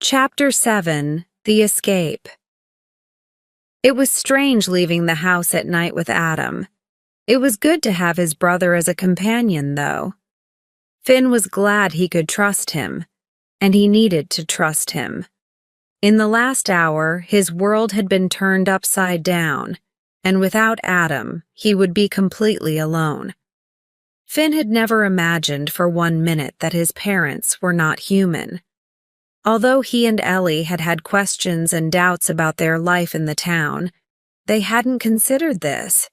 Chapter 7: The Escape. It was strange leaving the house at night with Adam. It was good to have his brother as a companion, though. Finn was glad he could trust him, and he needed to trust him. In the last hour, his world had been turned upside down, and without Adam, he would be completely alone. Finn had never imagined for 1 minute that his parents were not human. Although he and Ellie had had questions and doubts about their life in the town, they hadn't considered this.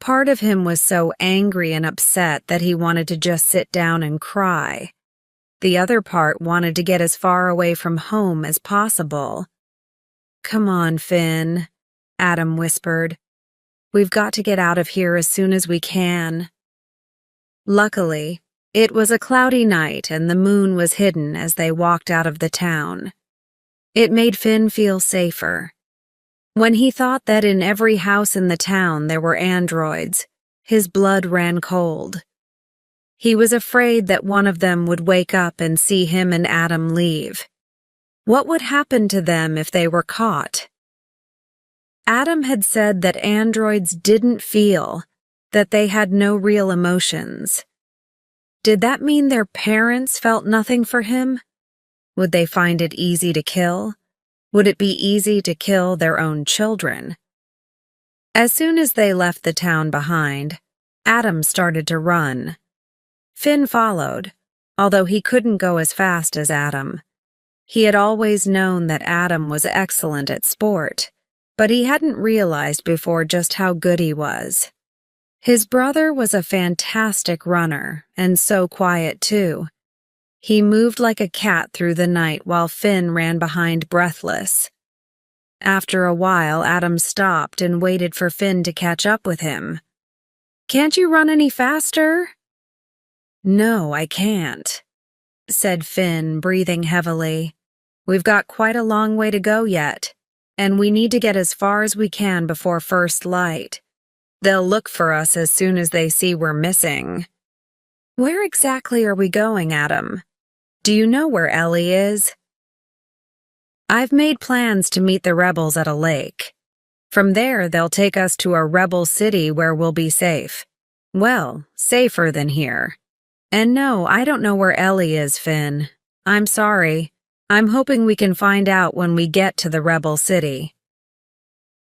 Part of him was so angry and upset that he wanted to just sit down and cry. The other part wanted to get as far away from home as possible. "Come on, Finn," Adam whispered. "We've got to get out of here as soon as we can." Luckily, it was a cloudy night and the moon was hidden as they walked out of the town. It made Finn feel safer. When he thought that in every house in the town there were androids, his blood ran cold. He was afraid that one of them would wake up and see him and Adam leave. What would happen to them if they were caught? Adam had said that androids didn't feel, that they had no real emotions. Did that mean their parents felt nothing for him? Would they find it easy to kill? Would it be easy to kill their own children? As soon as they left the town behind, Adam started to run. Finn followed, although he couldn't go as fast as Adam. He had always known that Adam was excellent at sport, but he hadn't realized before just how good he was. His brother was a fantastic runner, and so quiet too. He moved like a cat through the night while Finn ran behind breathless. After a while, Adam stopped and waited for Finn to catch up with him. "Can't you run any faster?" "No, I can't," said Finn, breathing heavily. "We've got quite a long way to go yet, and we need to get as far as we can before first light. They'll look for us as soon as they see we're missing." "Where exactly are we going, Adam? Do you know where Ellie is?" "I've made plans to meet the rebels at a lake. From there, they'll take us to a rebel city where we'll be safe. Well, safer than here. And no, I don't know where Ellie is, Finn. I'm sorry. I'm hoping we can find out when we get to the rebel city."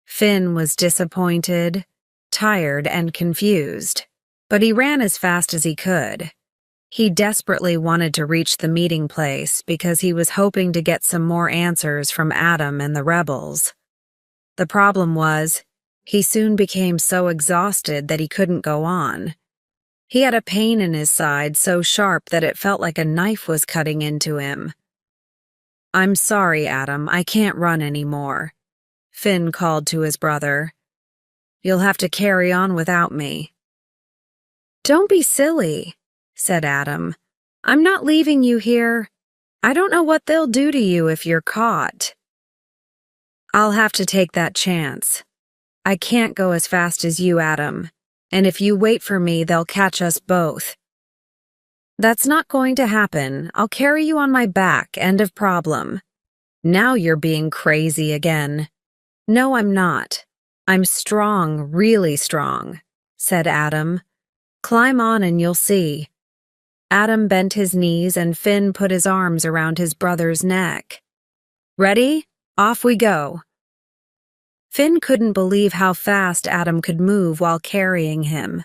Finn was disappointed, tired, and confused, but he ran as fast as he could. He desperately wanted to reach the meeting place because he was hoping to get some more answers from Adam and the rebels. The problem was, he soon became so exhausted that he couldn't go on. He had a pain in his side so sharp that it felt like a knife was cutting into him. "I'm sorry, Adam, I can't run anymore," Finn called to his brother. "You'll have to carry on without me." "Don't be silly," said Adam. "I'm not leaving you here. I don't know what they'll do to you if you're caught." "I'll have to take that chance. I can't go as fast as you, Adam, and if you wait for me, they'll catch us both." "That's not going to happen. I'll carry you on my back, end of problem." "Now you're being crazy again." "No, I'm not. I'm strong, really strong," said Adam. "Climb on and you'll see." Adam bent his knees and Finn put his arms around his brother's neck. "Ready? Off we go." Finn couldn't believe how fast Adam could move while carrying him.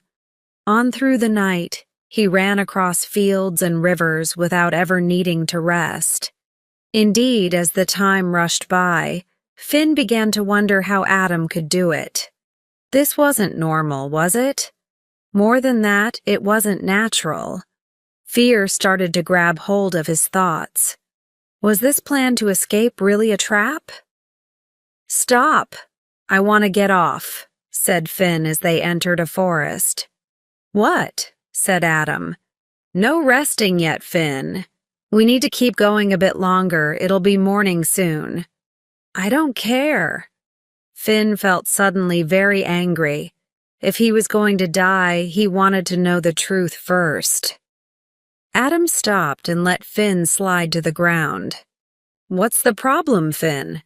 On through the night, he ran across fields and rivers without ever needing to rest. Indeed, as the time rushed by, Finn began to wonder how Adam could do it. This wasn't normal, was it? More than that, it wasn't natural. Fear started to grab hold of his thoughts. Was this plan to escape really a trap? "Stop! I want to get off," said Finn as they entered a forest. "What?" said Adam. "No resting yet, Finn. We need to keep going a bit longer. It'll be morning soon." "I don't care." Finn felt suddenly very angry. If he was going to die, he wanted to know the truth first. Adam stopped and let Finn slide to the ground. What's the problem, Finn?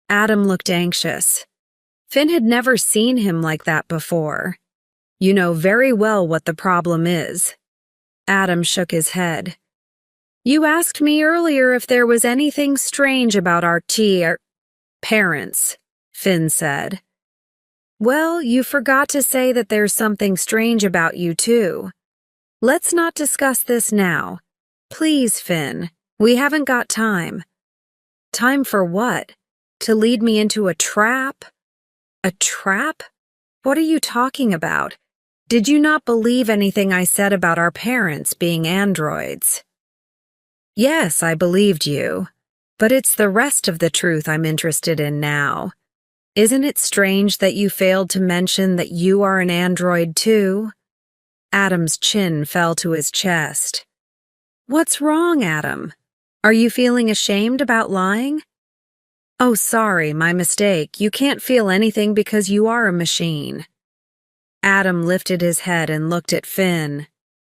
Adam looked anxious. Finn had never seen him like that before. You know very well what the problem is. Adam shook his head. You asked me earlier if there was anything strange about our parents, Finn said. Well, you forgot to say that there's something strange about you too. Let's not discuss this now. Please, Finn, we haven't got time. Time for what? To lead me into a trap? A trap? What are you talking about? Did you not believe anything I said about our parents being androids? Yes, I believed you, but it's the rest of the truth I'm interested in now. Isn't it strange that you failed to mention that you are an android too? Adam's chin fell to his chest. What's wrong, Adam? Are you feeling ashamed about lying? Oh, sorry, my mistake. You can't feel anything because you are a machine. Adam lifted his head and looked at Finn.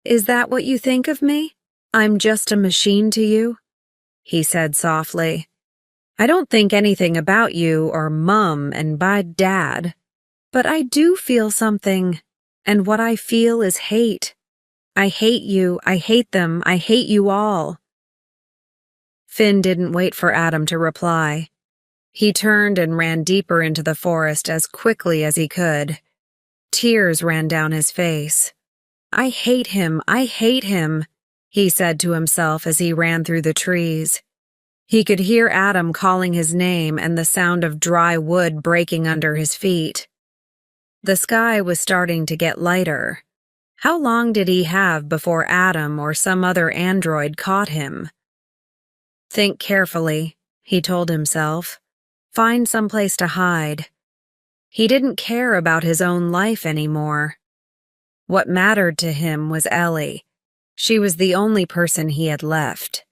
Is that what you think of me? I'm just a machine to you? He said softly. I don't think anything about you or Mum and by Dad, but I do feel something, and what I feel is hate. I hate you, I hate them, I hate you all. Finn didn't wait for Adam to reply. He turned and ran deeper into the forest as quickly as he could. Tears ran down his face. I hate him, he said to himself as he ran through the trees. He could hear Adam calling his name and the sound of dry wood breaking under his feet. The sky was starting to get lighter. How long did he have before Adam or some other android caught him? Think carefully, he told himself. Find someplace to hide. He didn't care about his own life anymore. What mattered to him was Ellie. She was the only person he had left.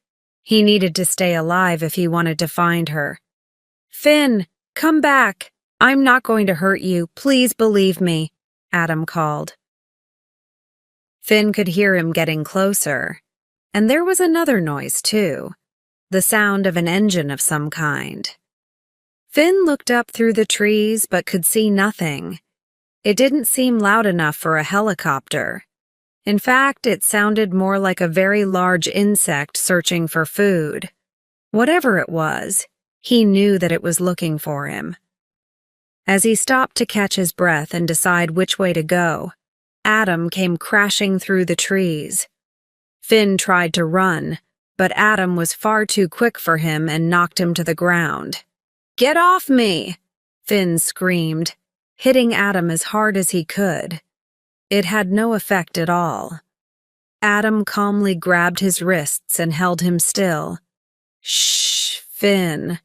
He needed to stay alive if he wanted to find her. Finn, come back! I'm not going to hurt you. Please believe me, Adam called. Finn could hear him getting closer. And there was another noise, too. The sound of an engine of some kind. Finn looked up through the trees but could see nothing. It didn't seem loud enough for a helicopter. In fact, it sounded more like a very large insect searching for food. Whatever it was, he knew that it was looking for him. As he stopped to catch his breath and decide which way to go, Adam came crashing through the trees. Finn tried to run, but Adam was far too quick for him and knocked him to the ground. Get off me! Finn screamed, hitting Adam as hard as he could. It had no effect at all. Adam calmly grabbed his wrists and held him still. Shh, Finn.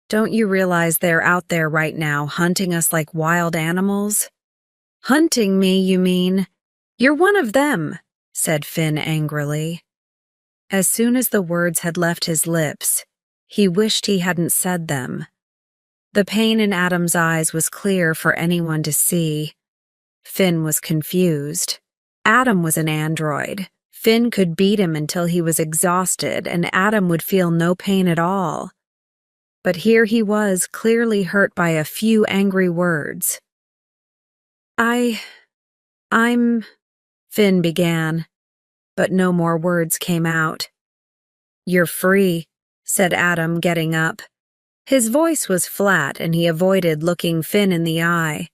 Don't you realize they're out there right now hunting us like wild animals? Hunting me, you mean? You're one of them, said Finn angrily. As soon as the words had left his lips, he wished he hadn't said them. The pain in Adam's eyes was clear for anyone to see. Finn was confused. Adam was an android. Finn could beat him until he was exhausted, and Adam would feel no pain at all. But here he was, clearly hurt by a few angry words. I'm... Finn began, but no more words came out. You're free, said Adam, getting up. His voice was flat, and he avoided looking Finn in the eye.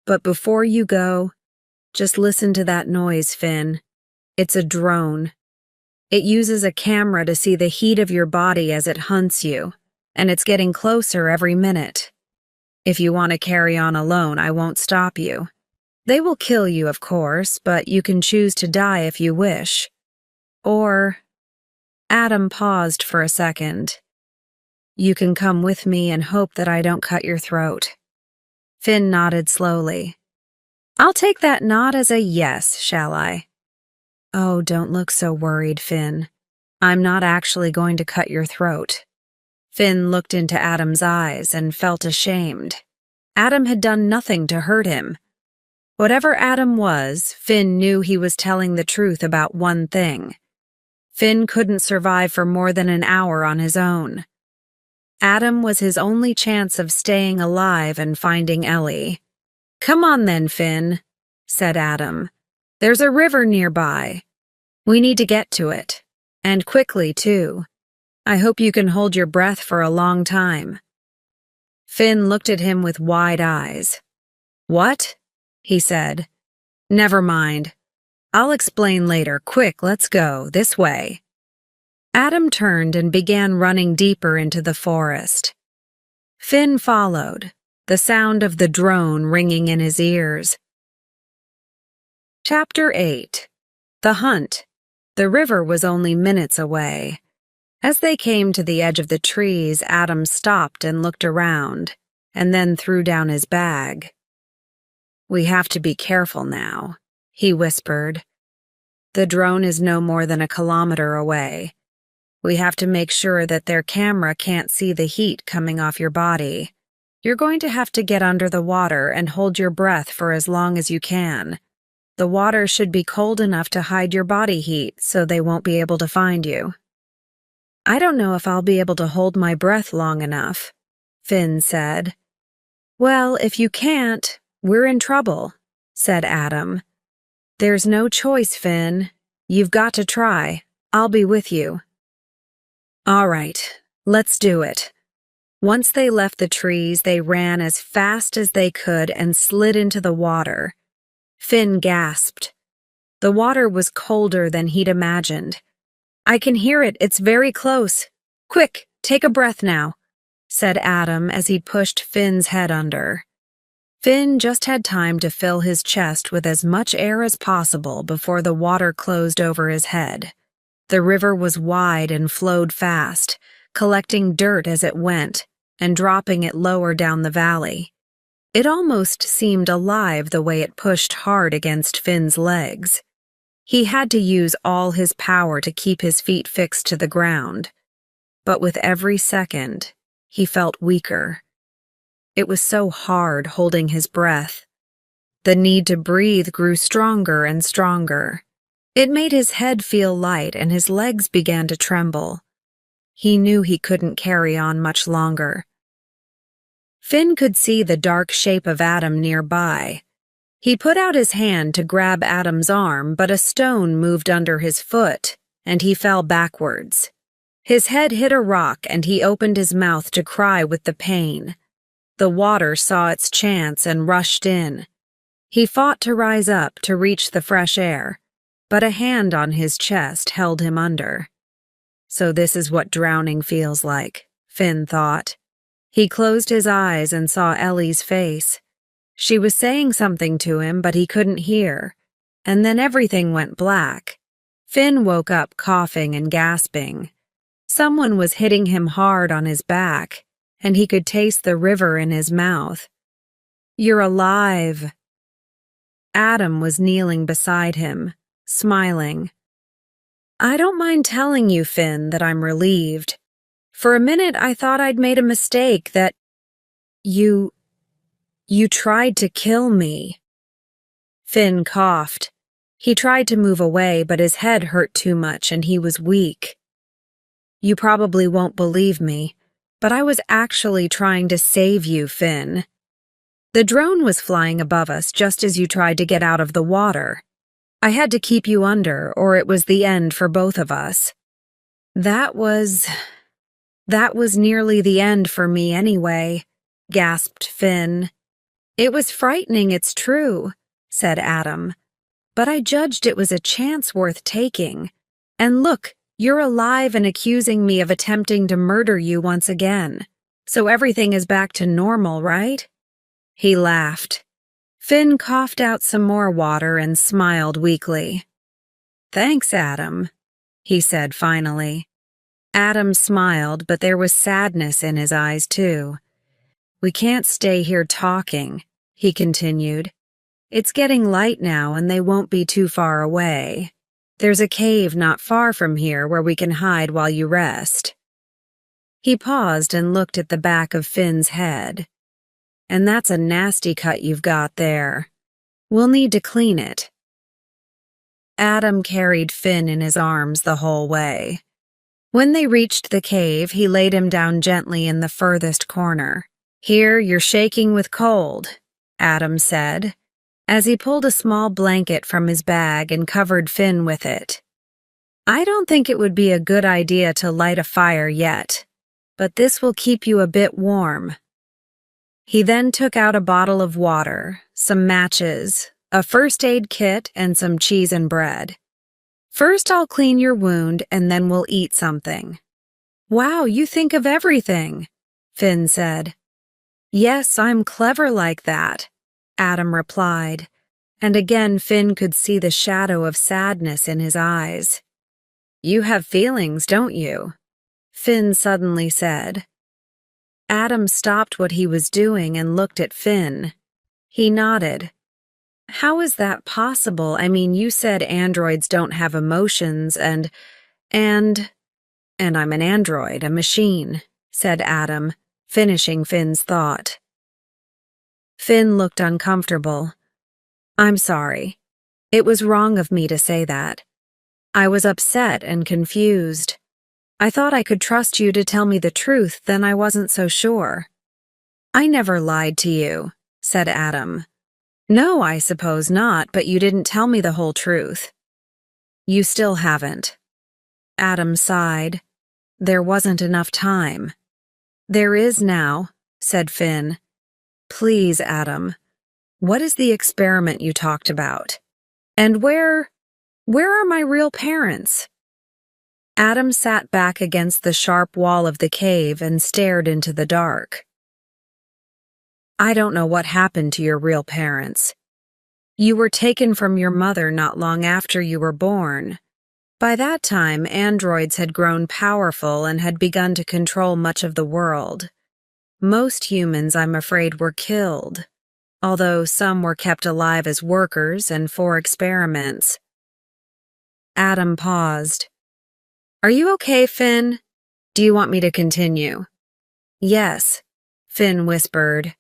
But before you go, just listen to that noise, Finn. It's a drone. It uses a camera to see the heat of your body as it hunts you, and it's getting closer every minute. If you want to carry on alone, I won't stop you. They will kill you, of course, but you can choose to die if you wish. Or... Adam paused for a second. You can come with me and hope that I don't cut your throat. Finn nodded slowly. I'll take that nod as a yes, shall I? Oh, don't look so worried, Finn. I'm not actually going to cut your throat. Finn looked into Adam's eyes and felt ashamed. Adam had done nothing to hurt him. Whatever Adam was, Finn knew he was telling the truth about one thing. Finn couldn't survive for more than an hour on his own. Adam was his only chance of staying alive and finding Ellie. "Come on then, Finn," said Adam. "There's a river nearby. We need to get to it. And quickly, too. I hope you can hold your breath for a long time." Finn looked at him with wide eyes. "What?" he said. "Never mind. I'll explain later. Quick, let's go. This way." Adam turned and began running deeper into the forest. Finn followed, the sound of the drone ringing in his ears. Chapter 8. The Hunt. The river was only minutes away. As they came to the edge of the trees, Adam stopped and looked around, and then threw down his bag. "We have to be careful now," he whispered. "The drone is no more than a kilometer away. We have to make sure that their camera can't see the heat coming off your body. You're going to have to get under the water and hold your breath for as long as you can. The water should be cold enough to hide your body heat so they won't be able to find you." "I don't know if I'll be able to hold my breath long enough," Finn said. "Well, if you can't, we're in trouble," said Adam. "There's no choice, Finn. You've got to try. I'll be with you." "All right, let's do it." Once they left the trees, they ran as fast as they could and slid into the water. Finn gasped. The water was colder than he'd imagined. "I can hear it. It's very close. Quick, take a breath now," said Adam as he pushed Finn's head under. Finn just had time to fill his chest with as much air as possible before the water closed over his head. The river was wide and flowed fast, collecting dirt as it went and dropping it lower down the valley. It almost seemed alive the way it pushed hard against Finn's legs. He had to use all his power to keep his feet fixed to the ground, but with every second, he felt weaker. It was so hard holding his breath. The need to breathe grew stronger and stronger. It made his head feel light and his legs began to tremble. He knew he couldn't carry on much longer. Finn could see the dark shape of Adam nearby. He put out his hand to grab Adam's arm, but a stone moved under his foot, and he fell backwards. His head hit a rock, and he opened his mouth to cry with the pain. The water saw its chance and rushed in. He fought to rise up to reach the fresh air, but a hand on his chest held him under. So this is what drowning feels like, Finn thought. He closed his eyes and saw Ellie's face. She was saying something to him, but he couldn't hear. And then everything went black. Finn woke up coughing and gasping. Someone was hitting him hard on his back, and he could taste the river in his mouth. "You're alive." Adam was kneeling beside him, smiling. "I don't mind telling you, Finn, that I'm relieved. For a minute I thought I'd made a mistake, that you tried to kill me." Finn coughed. He tried to move away, but his head hurt too much and he was weak. "You probably won't believe me, but I was actually trying to save you, Finn. The drone was flying above us just as you tried to get out of the water. I had to keep you under, or it was the end for both of us." That was nearly the end for me anyway," gasped Finn. "It was frightening, it's true," said Adam. "But I judged it was a chance worth taking. And look, you're alive and accusing me of attempting to murder you once again. So everything is back to normal, right?" He laughed. Finn coughed out some more water and smiled weakly. "Thanks, Adam," he said finally. Adam smiled, but there was sadness in his eyes, too. "We can't stay here talking," he continued. "It's getting light now and they won't be too far away. There's a cave not far from here where we can hide while you rest." He paused and looked at the back of Finn's head. "And that's a nasty cut you've got there. We'll need to clean it." Adam carried Finn in his arms the whole way. When they reached the cave, he laid him down gently in the furthest corner. "Here, you're shaking with cold," Adam said, as he pulled a small blanket from his bag and covered Finn with it. "I don't think it would be a good idea to light a fire yet, but this will keep you a bit warm." He then took out a bottle of water, some matches, a first aid kit, and some cheese and bread. "First I'll clean your wound and then we'll eat something." "Wow, you think of everything," Finn said. "Yes, I'm clever like that," Adam replied, and again Finn could see the shadow of sadness in his eyes. "You have feelings, don't you?" Finn suddenly said. Adam stopped what he was doing and looked at Finn. He nodded. "How is that possible? I mean, you said androids don't have emotions and I'm an android, a machine," said Adam, finishing Finn's thought. Finn looked uncomfortable. "I'm sorry. It was wrong of me to say that. I was upset and confused. I thought I could trust you to tell me the truth, then I wasn't so sure." "I never lied to you," said Adam. "No, I suppose not, but you didn't tell me the whole truth." "You still haven't." Adam sighed. "There wasn't enough time." "There is now," said Finn. "Please, Adam, what is the experiment you talked about? And where are my real parents?" Adam sat back against the sharp wall of the cave and stared into the dark. "I don't know what happened to your real parents. You were taken from your mother not long after you were born. By that time, androids had grown powerful and had begun to control much of the world. Most humans, I'm afraid, were killed, although some were kept alive as workers and for experiments." Adam paused. "Are you okay, Finn? Do you want me to continue?" "Yes," Finn whispered.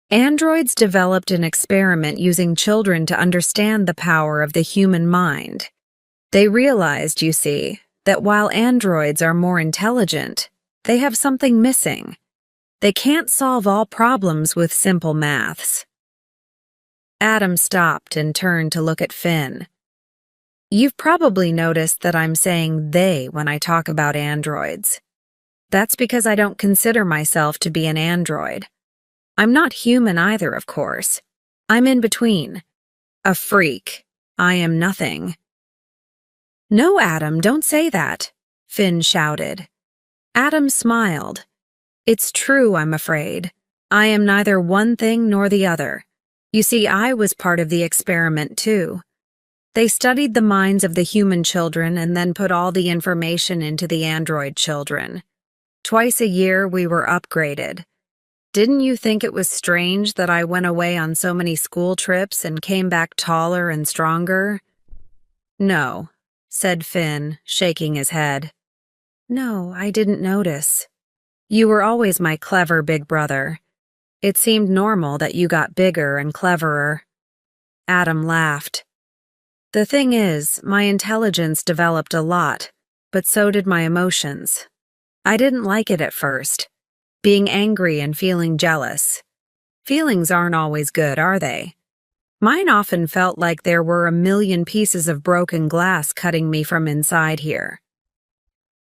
"Androids developed an experiment using children to understand the power of the human mind. They realized, you see, that while androids are more intelligent, they have something missing. They can't solve all problems with simple maths." Adam stopped and turned to look at Finn. "You've probably noticed that I'm saying they when I talk about androids. That's because I don't consider myself to be an android. I'm not human either, of course. I'm in between. A freak. I am nothing." "No, Adam, don't say that," Finn shouted. Adam smiled. "It's true, I'm afraid. I am neither one thing nor the other. You see, I was part of the experiment, too. They studied the minds of the human children and then put all the information into the android children. Twice a year, we were upgraded. Didn't you think it was strange that I went away on so many school trips and came back taller and stronger?" "No," said Finn, shaking his head. "No, I didn't notice. You were always my clever big brother. It seemed normal that you got bigger and cleverer." Adam laughed. "The thing is, my intelligence developed a lot, but so did my emotions. I didn't like it at first. Being angry and feeling jealous. Feelings aren't always good, are they? Mine often felt like there were a million pieces of broken glass cutting me from inside here."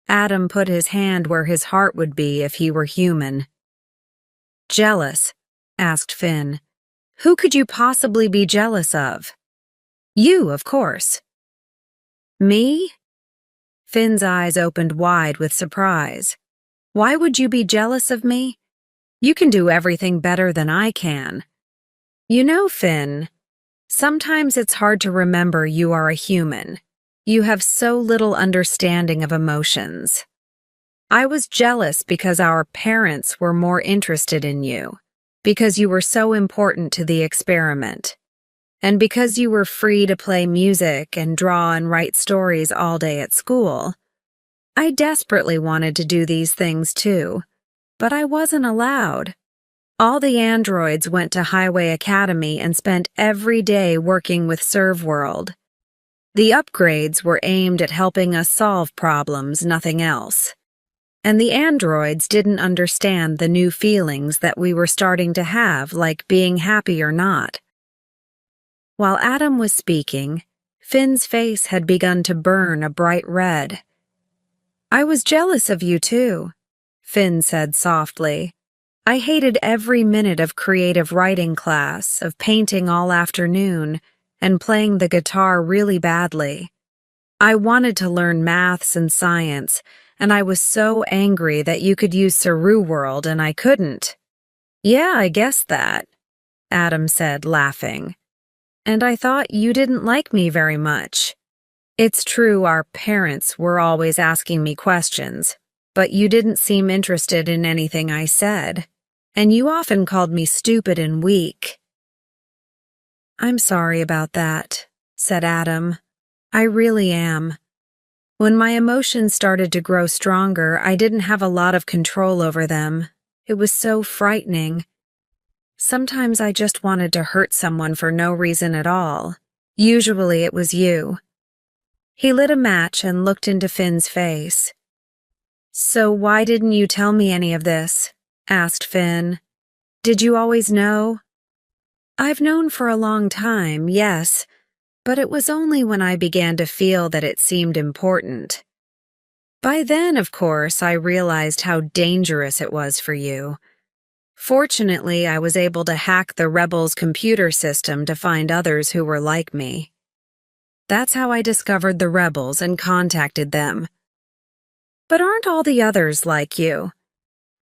Adam put his hand where his heart would be if he were human. "Jealous?" asked Finn. "Who could you possibly be jealous of?" "You, of course." "Me?" Finn's eyes opened wide with surprise. "Why would you be jealous of me? You can do everything better than I can." "You know, Finn, sometimes it's hard to remember you are a human. You have so little understanding of emotions. I was jealous because our parents were more interested in you, because you were so important to the experiment, and because you were free to play music and draw and write stories all day at school. I desperately wanted to do these things too, but I wasn't allowed. All the androids went to Highway Academy and spent every day working with Serve World. The upgrades were aimed at helping us solve problems, nothing else. And the androids didn't understand the new feelings that we were starting to have, like being happy or not. While Adam was speaking, Finn's face had begun to burn a bright red. "I was jealous of you too," Finn said softly. "I hated every minute of creative writing class, of painting all afternoon, and playing the guitar really badly. I wanted to learn maths and science, and I was so angry that you could use Saru World and I couldn't." "Yeah, I guessed that," Adam said, laughing. "And I thought you didn't like me very much. It's true our parents were always asking me questions, but you didn't seem interested in anything I said, and you often called me stupid and weak." "I'm sorry about that," said Adam. "I really am. When my emotions started to grow stronger, I didn't have a lot of control over them. It was so frightening. Sometimes I just wanted to hurt someone for no reason at all. Usually it was you." He lit a match and looked into Finn's face. "So why didn't you tell me any of this?" asked Finn. "Did you always know?" "I've known for a long time, yes, but it was only when I began to feel that it seemed important. By then, of course, I realized how dangerous it was for you. Fortunately, I was able to hack the rebels' computer system to find others who were like me. That's how I discovered the rebels and contacted them. But aren't all the others like you?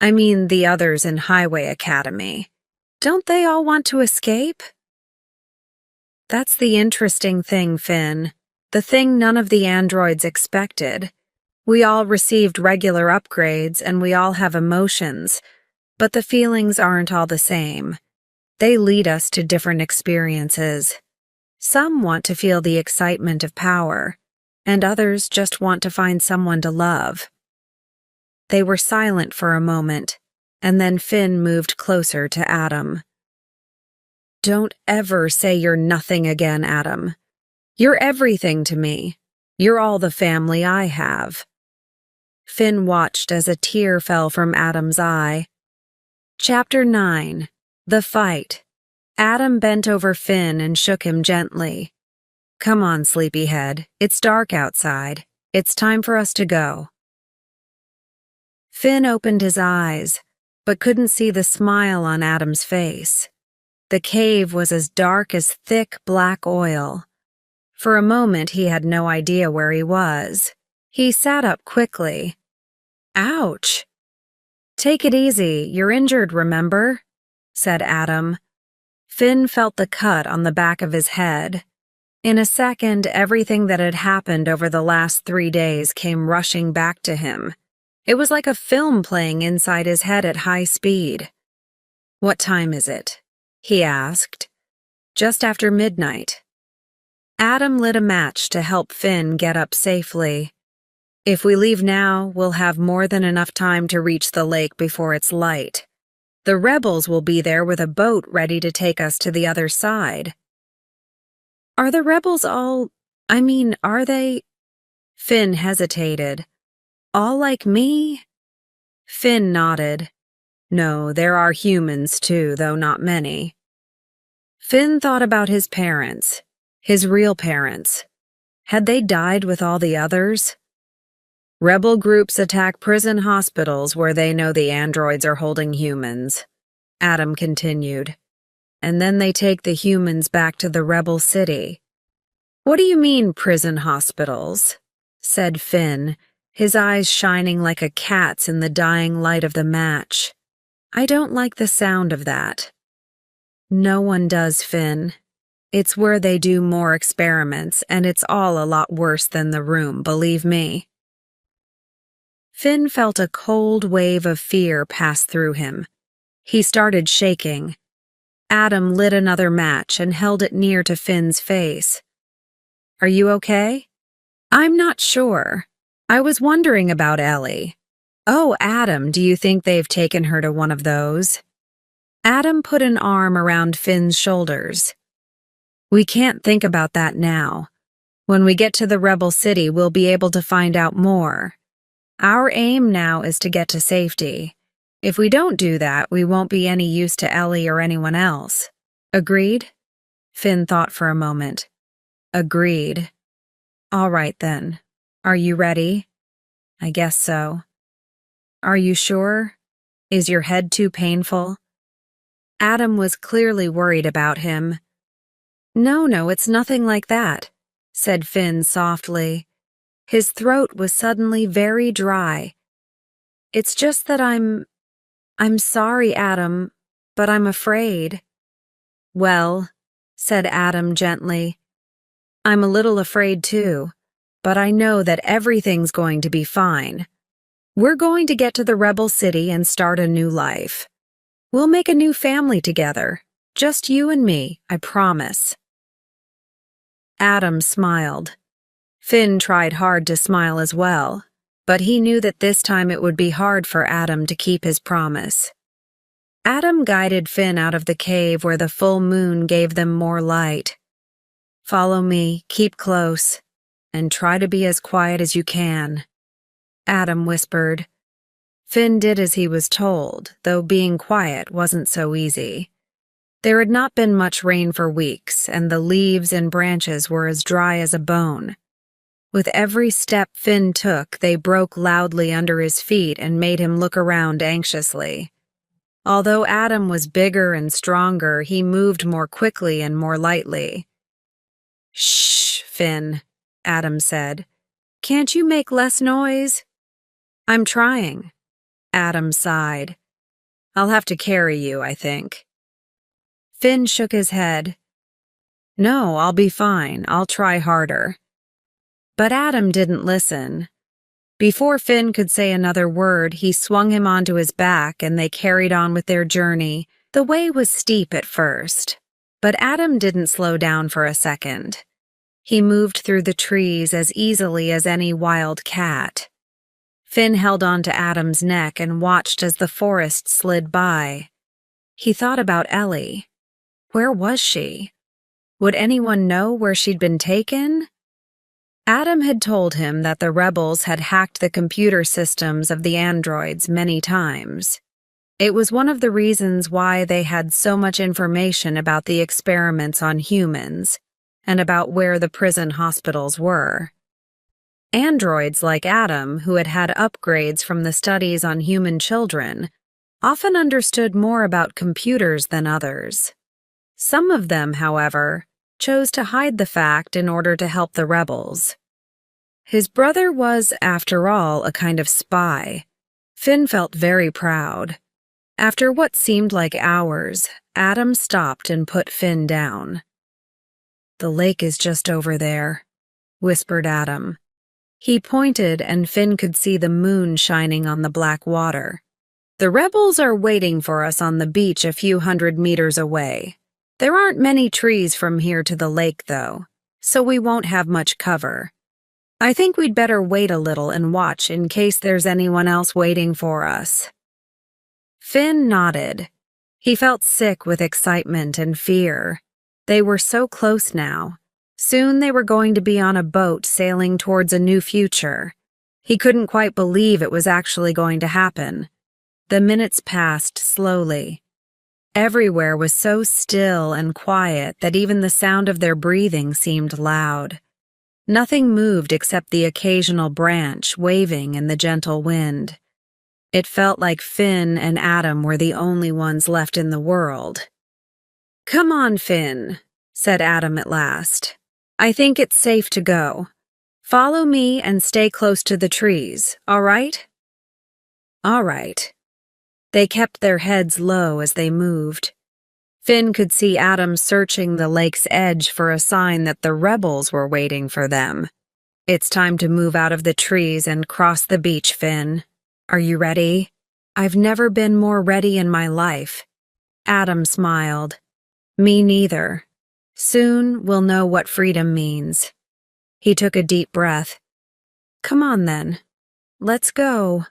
I mean, the others in Highway Academy. Don't they all want to escape?" "That's the interesting thing, Finn. The thing none of the androids expected. We all received regular upgrades and we all have emotions, but the feelings aren't all the same. They lead us to different experiences. Some want to feel the excitement of power, and others just want to find someone to love." They were silent for a moment, and then Finn moved closer to Adam. "Don't ever say you're nothing again, Adam. You're everything to me. You're all the family I have." Finn watched as a tear fell from Adam's eye. Chapter 9. The Fight. Adam bent over Finn and shook him gently. "Come on, sleepyhead. It's dark outside. It's time for us to go." Finn opened his eyes, but couldn't see the smile on Adam's face. The cave was as dark as thick black oil. For a moment he had no idea where he was. He sat up quickly. "Ouch!" "Take it easy, you're injured, remember?" said Adam. Finn felt the cut on the back of his head. In a second, everything that had happened over the last 3 days came rushing back to him. It was like a film playing inside his head at high speed. "What time is it?" he asked. "Just after midnight." Adam lit a match to help Finn get up safely. "If we leave now, we'll have more than enough time to reach the lake before it's light. The rebels will be there with a boat ready to take us to the other side." "Are the rebels all... are they..." Finn hesitated. "All like me?" Finn nodded. "No, there are humans too, though not many." Finn thought about his parents, his real parents. Had they died with all the others? "Rebel groups attack prison hospitals where they know the androids are holding humans," Adam continued. "And then they take the humans back to the rebel city." "What do you mean, prison hospitals?" said Finn, his eyes shining like a cat's in the dying light of the match. "I don't like the sound of that." "No one does, Finn. It's where they do more experiments, and it's all a lot worse than the room, believe me." Finn felt a cold wave of fear pass through him. He started shaking. Adam lit another match and held it near to Finn's face. "Are you okay?" "I'm not sure. I was wondering about Ellie." "Oh, Adam, do you think they've taken her to one of those?" Adam put an arm around Finn's shoulders. "We can't think about that now. When we get to the rebel city, we'll be able to find out more. Our aim now is to get to safety. If we don't do that, we won't be any use to Ellie or anyone else. Agreed? Finn thought for a moment. Agreed. All right then. Are you ready? I guess so. Are you sure? Is your head too painful? Adam was clearly worried about him. No, it's nothing like that, said Finn softly. His throat was suddenly very dry. It's just that I'm sorry, Adam, but I'm afraid. Well, said Adam gently, I'm a little afraid too, but I know that everything's going to be fine. We're going to get to the rebel city and start a new life. We'll make a new family together, just you and me, I promise. Adam smiled. Finn tried hard to smile as well, but he knew that this time it would be hard for Adam to keep his promise. Adam guided Finn out of the cave where the full moon gave them more light. Follow me, keep close, and try to be as quiet as you can, Adam whispered. Finn did as he was told, though being quiet wasn't so easy. There had not been much rain for weeks, and the leaves and branches were as dry as a bone. With every step Finn took, they broke loudly under his feet and made him look around anxiously. Although Adam was bigger and stronger, he moved more quickly and more lightly. Shh, Finn, Adam said. Can't you make less noise? I'm trying. Adam sighed. I'll have to carry you, I think. Finn shook his head. No, I'll be fine. I'll try harder. But Adam didn't listen. Before Finn could say another word, he swung him onto his back and they carried on with their journey. The way was steep at first, but Adam didn't slow down for a second. He moved through the trees as easily as any wild cat. Finn held on to Adam's neck and watched as the forest slid by. He thought about Ellie. Where was she? Would anyone know where she'd been taken? Adam had told him that the rebels had hacked the computer systems of the androids many times. It was one of the reasons why they had so much information about the experiments on humans and about where the prison hospitals were. Androids like Adam, who had had upgrades from the studies on human children, often understood more about computers than others. Some of them, however, chose to hide the fact in order to help the rebels. His brother was, after all, a kind of spy. Finn felt very proud. After what seemed like hours, Adam stopped and put Finn down. The lake is just over there, whispered Adam. He pointed and Finn could see the moon shining on the black water. The rebels are waiting for us on the beach a few 100 meters away. There aren't many trees from here to the lake, though, so we won't have much cover. I think we'd better wait a little and watch in case there's anyone else waiting for us. Finn nodded. He felt sick with excitement and fear. They were so close now. Soon they were going to be on a boat sailing towards a new future. He couldn't quite believe it was actually going to happen. The minutes passed slowly. Everywhere was so still and quiet that even the sound of their breathing seemed loud. Nothing moved except the occasional branch waving in the gentle wind. It felt like Finn and Adam were the only ones left in the world. Come on, Finn, said Adam at last. I think it's safe to go. Follow me and stay close to the trees, all right? All right. They kept their heads low as they moved. Finn could see Adam searching the lake's edge for a sign that the rebels were waiting for them. It's time to move out of the trees and cross the beach, Finn. Are you ready? I've never been more ready in my life. Adam smiled. Me neither. Soon we'll know what freedom means. He took a deep breath. Come on then. Let's go.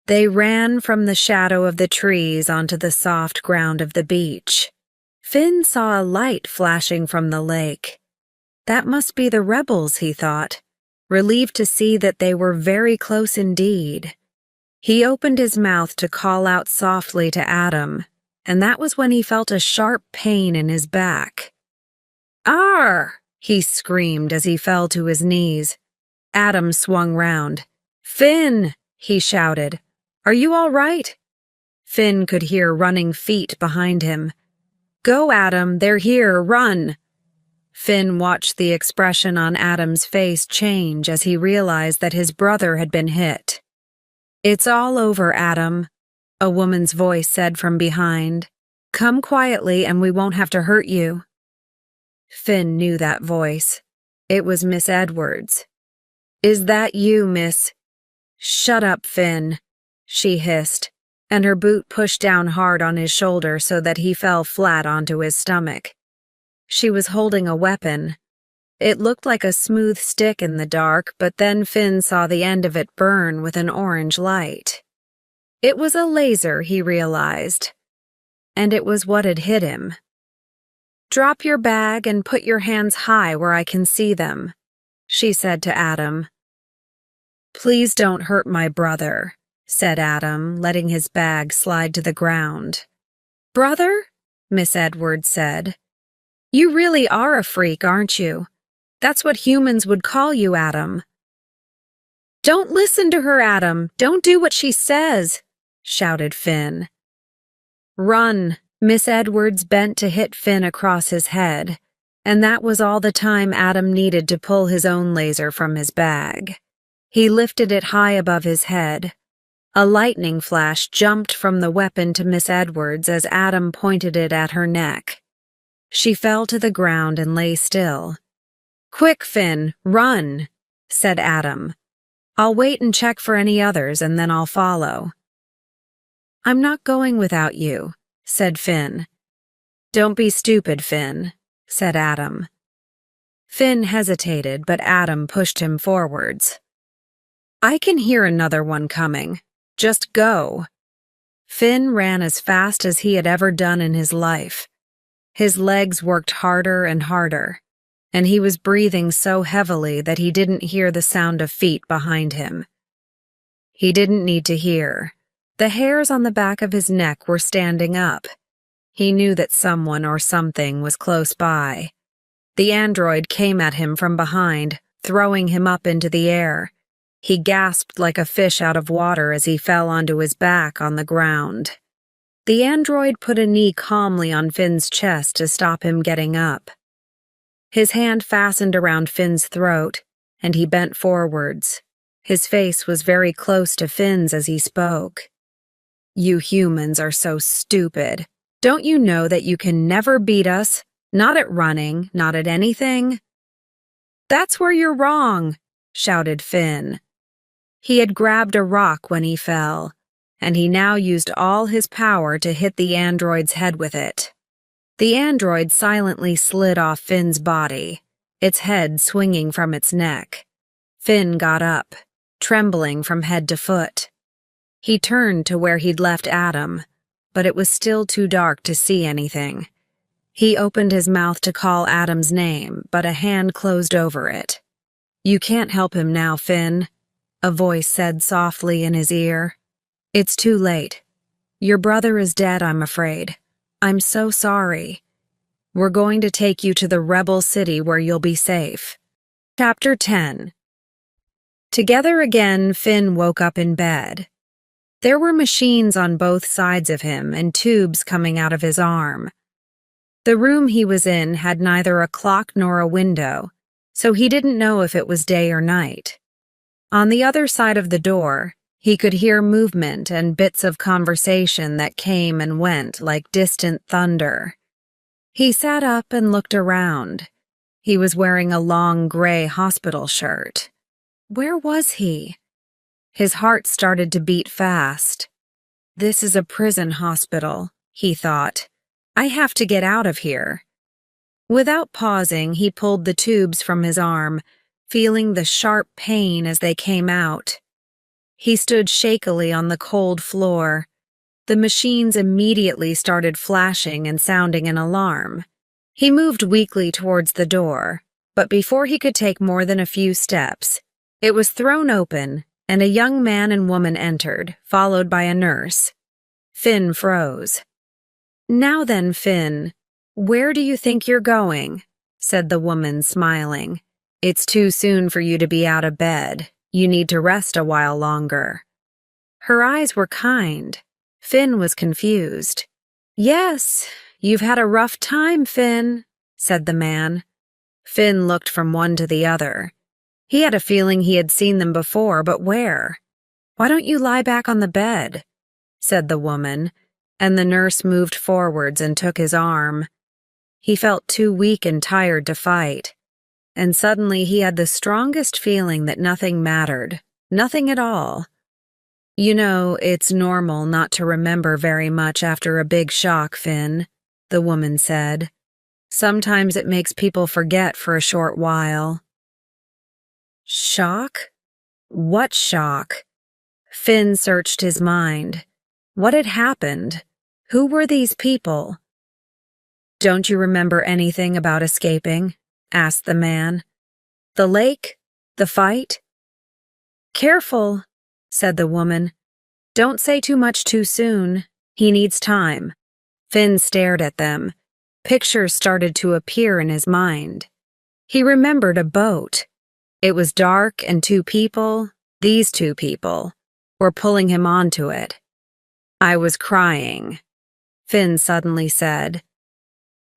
They ran from the shadow of the trees onto the soft ground of the beach. Finn saw a light flashing from the lake. That must be the rebels, he thought, relieved to see that they were very close indeed. He opened his mouth to call out softly to Adam, and that was when he felt a sharp pain in his back. "Arr!" he screamed as he fell to his knees. Adam swung round. "Finn!" he shouted. "Are you all right?" Finn could hear running feet behind him. "Go, Adam, they're here, run!" Finn watched the expression on Adam's face change as he realized that his brother had been hit. "It's all over, Adam," a woman's voice said from behind. "Come quietly and we won't have to hurt you." Finn knew that voice. It was Miss Edwards. "Is that you, miss?" "Shut up, Finn," she hissed, and her boot pushed down hard on his shoulder so that he fell flat onto his stomach. She was holding a weapon. It looked like a smooth stick in the dark, but then Finn saw the end of it burn with an orange light. It was a laser, he realized, and it was what had hit him. "Drop your bag and put your hands high where I can see them," she said to Adam. "Please don't hurt my brother," said Adam, letting his bag slide to the ground. "Brother?" Miss Edwards said. "You really are a freak, aren't you? That's what humans would call you, Adam." "Don't listen to her, Adam. Don't do what she says," shouted Finn. "Run." Miss Edwards bent to hit Finn across his head, and that was all the time Adam needed to pull his own laser from his bag. He lifted it high above his head. A lightning flash jumped from the weapon to Miss Edwards as Adam pointed it at her neck. She fell to the ground and lay still. "Quick, Finn, run," said Adam. "I'll wait and check for any others and then I'll follow." "I'm not going without you," said Finn. "Don't be stupid, Finn," said Adam. Finn hesitated, but Adam pushed him forwards. "I can hear another one coming. Just go." Finn ran as fast as he had ever done in his life. His legs worked harder and harder, and he was breathing so heavily that he didn't hear the sound of feet behind him. He didn't need to hear. The hairs on the back of his neck were standing up. He knew that someone or something was close by. The android came at him from behind, throwing him up into the air. He gasped like a fish out of water as he fell onto his back on the ground. The android put a knee calmly on Finn's chest to stop him getting up. His hand fastened around Finn's throat, and he bent forwards. His face was very close to Finn's as he spoke. "You humans are so stupid. Don't you know that you can never beat us? Not at running, not at anything?" "That's where you're wrong," shouted Finn. He had grabbed a rock when he fell, and he now used all his power to hit the android's head with it. The android silently slid off Finn's body, its head swinging from its neck. Finn got up, trembling from head to foot. He turned to where he'd left Adam, but it was still too dark to see anything. He opened his mouth to call Adam's name, but a hand closed over it. "You can't help him now, Finn," a voice said softly in his ear. "It's too late. Your brother is dead, I'm afraid. I'm so sorry. We're going to take you to the rebel city where you'll be safe." Chapter 10. Together again, Finn woke up in bed. There were machines on both sides of him and tubes coming out of his arm. The room he was in had neither a clock nor a window, so he didn't know if it was day or night. On the other side of the door, he could hear movement and bits of conversation that came and went like distant thunder. He sat up and looked around. He was wearing a long gray hospital shirt. Where was he? His heart started to beat fast. "This is a prison hospital," he thought. "I have to get out of here." Without pausing, he pulled the tubes from his arm, feeling the sharp pain as they came out. He stood shakily on the cold floor. The machines immediately started flashing and sounding an alarm. He moved weakly towards the door, But before he could take more than a few steps, it was thrown open and a young man and woman entered, followed by a nurse. Finn froze. "Now then, Finn, where do you think you're going?" said the woman, smiling. "It's too soon for you to be out of bed. You need to rest a while longer." Her eyes were kind. Finn was confused. "Yes, you've had a rough time, Finn," said the man. Finn looked from one to the other. He had a feeling he had seen them before, but where? "Why don't you lie back on the bed?" said the woman, and the nurse moved forwards and took his arm. He felt too weak and tired to fight, and suddenly he had the strongest feeling that nothing mattered, nothing at all. "You know, it's normal not to remember very much after a big shock, Finn," the woman said. "Sometimes it makes people forget for a short while." Shock? What shock? Finn searched his mind. What had happened? Who were these people? "Don't you remember anything about escaping?" asked the man. "The lake? The fight?" "Careful," said the woman. "Don't say too much too soon. He needs time." Finn stared at them. Pictures started to appear in his mind. He remembered a boat. It was dark and two people, these two people, were pulling him onto it. "I was crying," Finn suddenly said.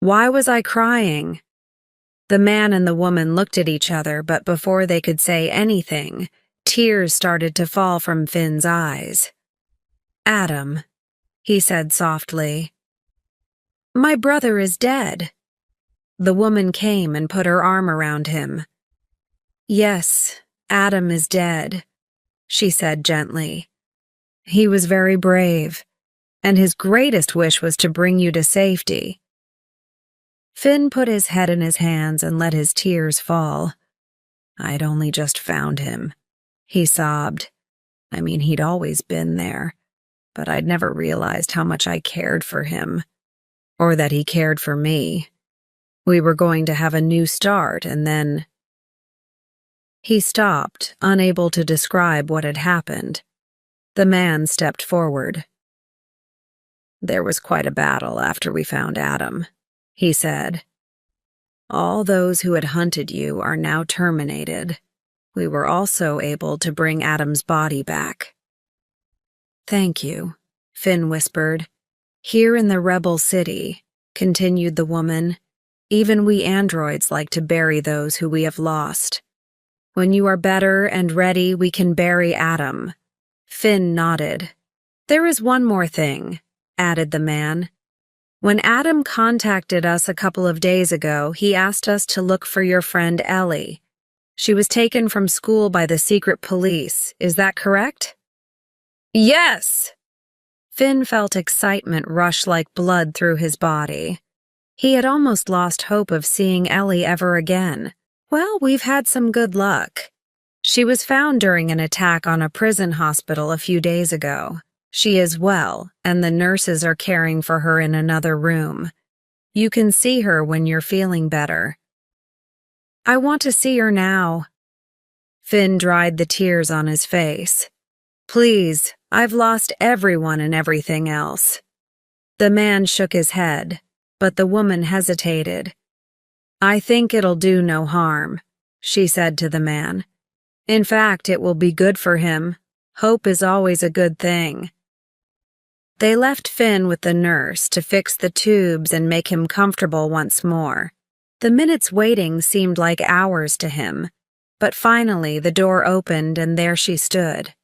"Why was I crying?" The man and the woman looked at each other, but before they could say anything, tears started to fall from Finn's eyes. "Adam," he said softly. "My brother is dead." The woman came and put her arm around him. "Yes, Adam is dead," she said gently. "He was very brave, and his greatest wish was to bring you to safety." Finn put his head in his hands and let his tears fall. "I'd only just found him," he sobbed. "I mean, he'd always been there, but I'd never realized how much I cared for him, or that he cared for me. We were going to have a new start, and then—" He stopped, unable to describe what had happened. The man stepped forward. "There was quite a battle after we found Adam," he said. "All those who had hunted you are now terminated. We were also able to bring Adam's body back." "Thank you," Finn whispered. "Here in the rebel city," continued the woman, "even we androids like to bury those who we have lost. When you are better and ready, we can bury Adam." Finn nodded. "There is one more thing," added the man. "When Adam contacted us a couple of days ago, he asked us to look for your friend Ellie. She was taken from school by the secret police. Is that correct?" "Yes!" Finn felt excitement rush like blood through his body. He had almost lost hope of seeing Ellie ever again. "Well, we've had some good luck. She was found during an attack on a prison hospital a few days ago. She is well, and the nurses are caring for her in another room. You can see her when you're feeling better." "I want to see her now." Finn dried the tears on his face. "Please, I've lost everyone and everything else." The man shook his head, but the woman hesitated. "I think it'll do no harm," she said to the man. "In fact, it will be good for him. Hope is always a good thing." They left Finn with the nurse to fix the tubes and make him comfortable once more. The minutes waiting seemed like hours to him, but finally the door opened and there she stood.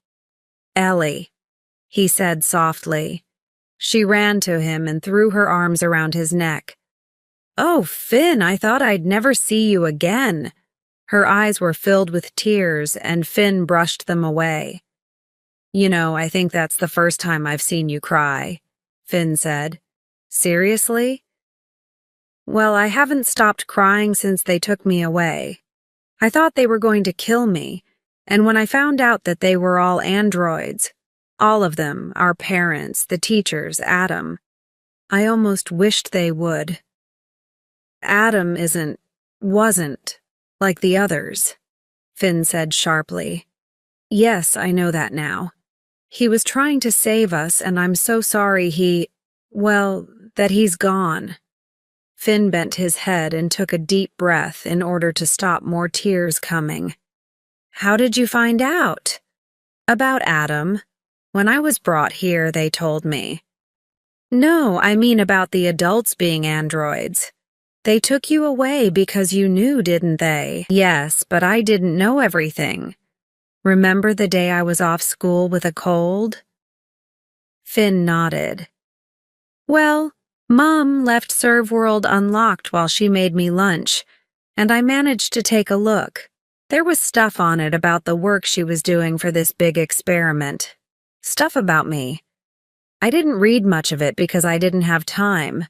"Ellie," he said softly. She ran to him and threw her arms around his neck. "Oh, Finn, I thought I'd never see you again." Her eyes were filled with tears, and Finn brushed them away. "You know, I think that's the first time I've seen you cry," Finn said. "Seriously?" "Well, I haven't stopped crying since they took me away. I thought they were going to kill me, and when I found out that they were all androids, all of them, our parents, the teachers, Adam, I almost wished they would. Adam wasn't Like the others, Finn said sharply. Yes, I know that now. He was trying to save us, and I'm so sorry that he's gone. Finn bent his head and took a deep breath in order to stop more tears coming. How did you find out? About Adam. When I was brought here, they told me. No, I mean about the adults being androids. They took you away because you knew, didn't they? Yes, but I didn't know everything. Remember the day I was off school with a cold? Finn nodded. Well, Mom left Serve World unlocked while she made me lunch, and I managed to take a look. There was stuff on it about the work she was doing for this big experiment. Stuff about me. I didn't read much of it because I didn't have time,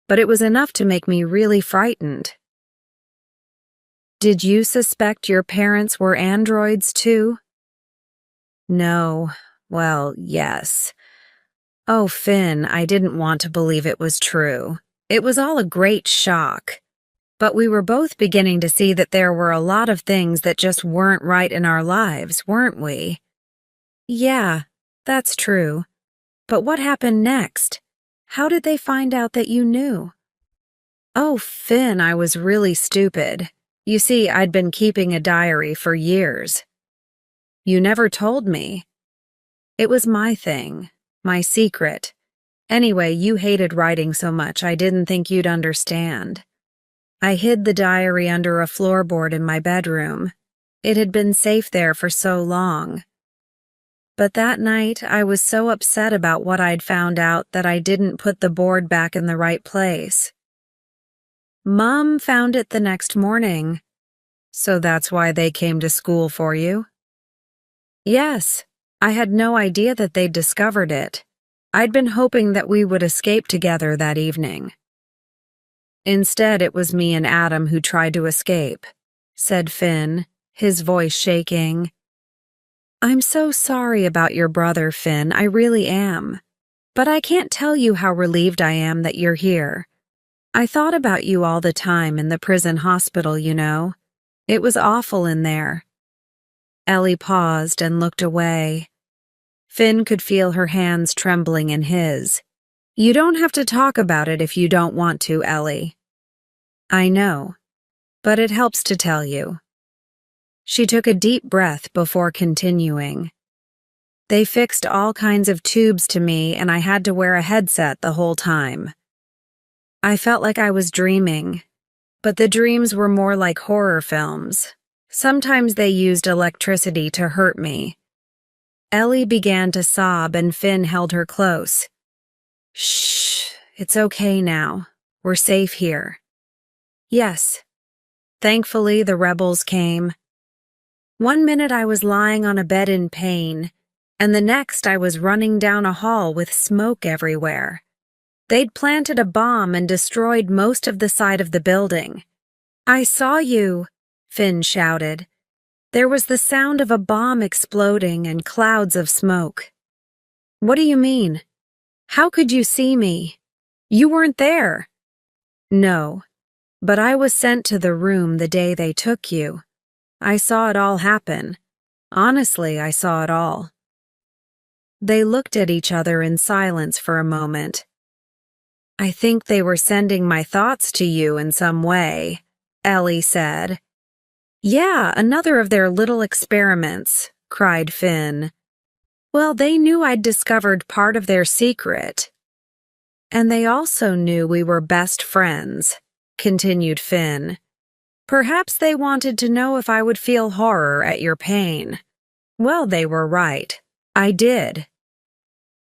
but it was enough to make me really frightened. Did you suspect your parents were androids too? No. Well, yes. Oh, Finn, I didn't want to believe it was true. It was all a great shock. But we were both beginning to see that there were a lot of things that just weren't right in our lives, weren't we? Yeah, that's true. But what happened next? How did they find out that you knew? Oh, Finn, I was really stupid. You see, I'd been keeping a diary for years. You never told me. It was my thing. My secret. Anyway, you hated writing so much I didn't think you'd understand. I hid the diary under a floorboard in my bedroom. It had been safe there for so long. But that night, I was so upset about what I'd found out that I didn't put the board back in the right place. Mom found it the next morning. So that's why they came to school for you? Yes. I had no idea that they'd discovered it. I'd been hoping that we would escape together that evening. Instead, it was me and Adam who tried to escape, said Finn, his voice shaking. I'm so sorry about your brother, Finn, I really am. But I can't tell you how relieved I am that you're here. I thought about you all the time in the prison hospital, you know. It was awful in there. Ellie paused and looked away. Finn could feel her hands trembling in his. You don't have to talk about it if you don't want to, Ellie. I know, but it helps to tell you. She took a deep breath before continuing. They fixed all kinds of tubes to me and I had to wear a headset the whole time. I felt like I was dreaming, but the dreams were more like horror films. Sometimes they used electricity to hurt me. Ellie began to sob and Finn held her close. Shh, it's okay now. We're safe here. Yes. Thankfully, the rebels came. One minute I was lying on a bed in pain, and the next I was running down a hall with smoke everywhere. They'd planted a bomb and destroyed most of the side of the building. I saw you, Finn shouted. There was the sound of a bomb exploding and clouds of smoke. What do you mean? How could you see me? You weren't there. No, but I was sent to the room the day they took you. I saw it all happen. Honestly, I saw it all. They looked at each other in silence for a moment. I think they were sending my thoughts to you in some way, Ellie said. Yeah, another of their little experiments, cried Finn. Well, they knew I'd discovered part of their secret. And they also knew we were best friends, continued Finn. Perhaps they wanted to know if I would feel horror at your pain. Well, they were right. I did.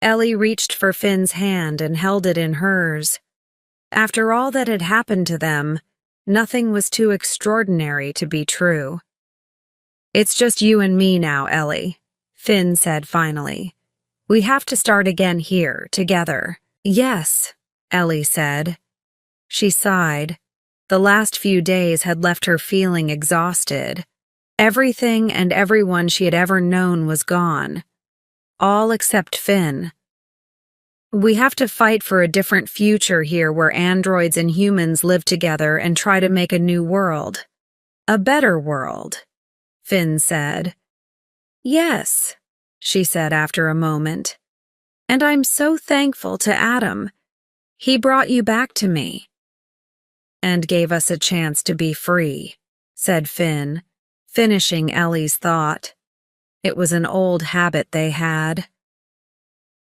Ellie reached for Finn's hand and held it in hers. After all that had happened to them, nothing was too extraordinary to be true. It's just you and me now, Ellie, Finn said finally. We have to start again here, together. Yes, Ellie said. She sighed. The last few days had left her feeling exhausted. Everything and everyone she had ever known was gone. All except Finn. We have to fight for a different future here where androids and humans live together and try to make a new world. A better world, Finn said. Yes, she said after a moment. And I'm so thankful to Adam. He brought you back to me. And gave us a chance to be free, said Finn, finishing Ellie's thought. It was an old habit they had.